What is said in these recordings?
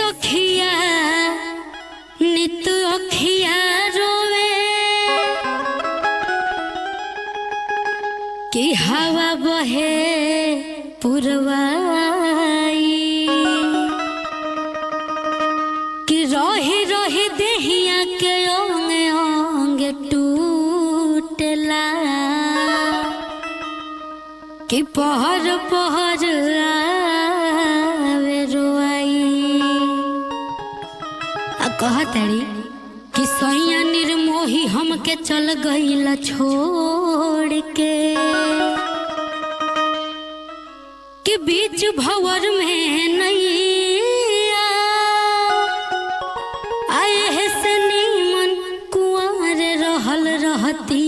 सखिया नित अखिया रोवे कि हवा बहे पुरवाई कि रही रही देहिया के अंग अंग टूटला कि पहर पहर आवे रोआई आ कहतड़ी कि सैया निर्मोही हमके चल गईला छोड़ के कि बीच भंवर में नैया आए से नीमन कुंवर रहल रहती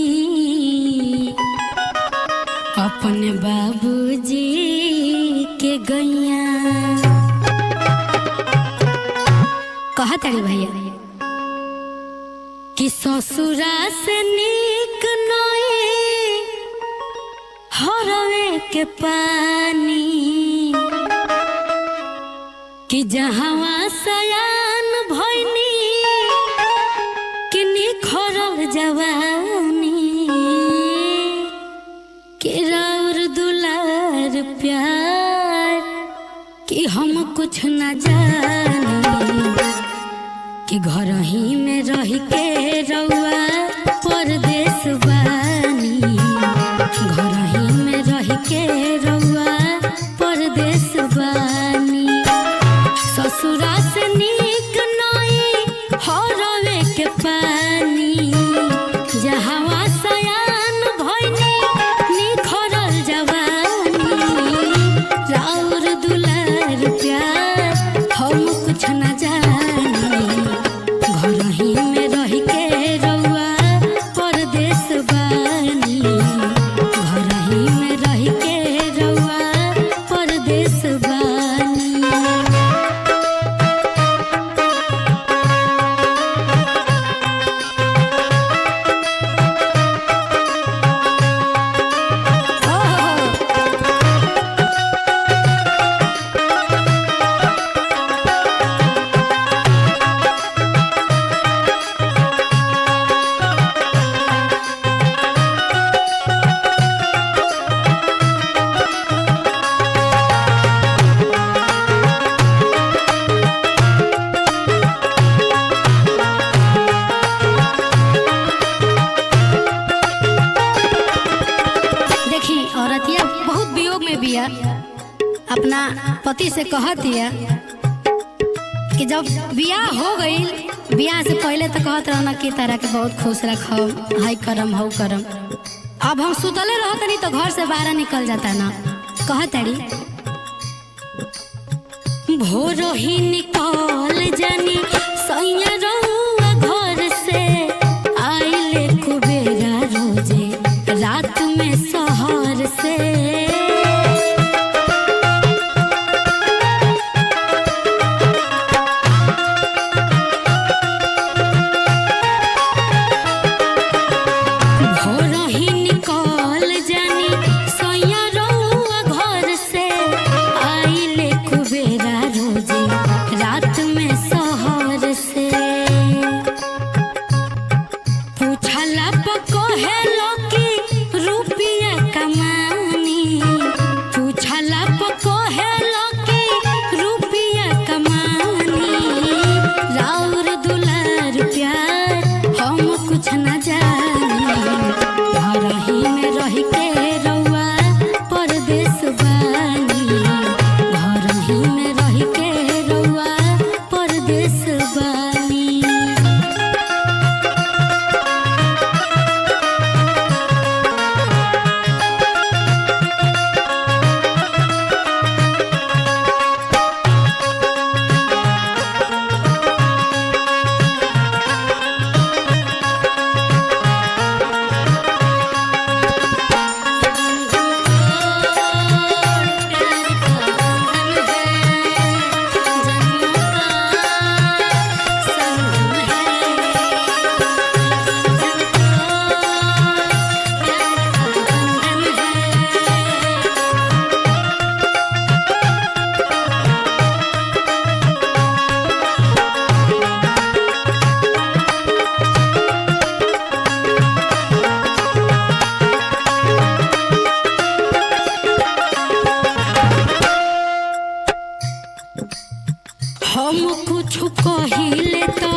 अपने बाबूजी के गैया कहतड़ी भैया कि ससुरा से नीक नई हरवे के पानी कि जहवा सयान भैनी कि निखरल जवानी कि राउर दुलार प्यार कि हम कुछ न जानी कि घर ही में रह के रउआ परदेश बानी घर ही में रह के रउआ परदेश बानी ससुरा से नीक नई हरवे के पानी जहवा सयान भइनी निखरल जवानी राउर दुलार प्यार हम कुछ न जानी घर ही में रह के रउआ परदेश बानी घर ही में रह के रउआ परदेश बानी औरतिया बहुत वियोग में बिया अपना पति से कहतिया कि जब बियाह हो गई बियाह से पहले तो कहत रहना कि तारा के बहुत खुश रखो हाई करम हऊ करम अब हम सुतले रहत नहीं तो घर से बाहर निकल जाता ना कहतड़ी भोर ही निकल जानी सैया रहुआ घर से आइले कुबेरा रोजे रात में शहर से भोर ही निकल जानी सैया रहुआ घर से आइले कुबेरा रोजे रात में शहर से हम कुछ कहिले तो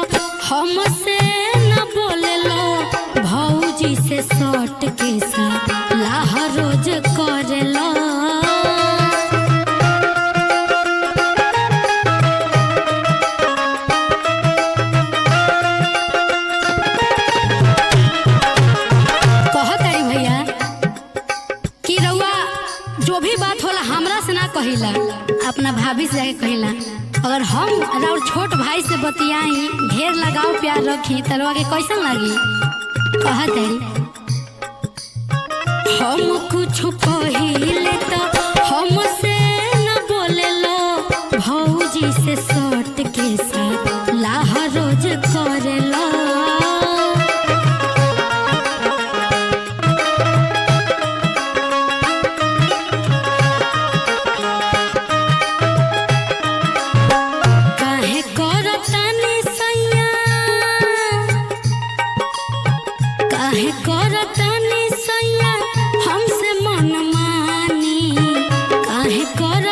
हमसे न बोलेलो भौजी से सट के सलाह रोज करेलो कहतारी भैया कि रउआ जो भी बात होला हमरा से ना कहिला अपना भाभी से जाके कहिला अगर हम और छोट भाई से बतियाई ढेर लगाओ प्यार रखी तलवा के कैसन लगी कहते हम कुछ कहिले तो हमसे न बोलेलो भौजी से सट के सलाह रोज करेलो काहे करतानी सैया हमसे मन मानी काहे कर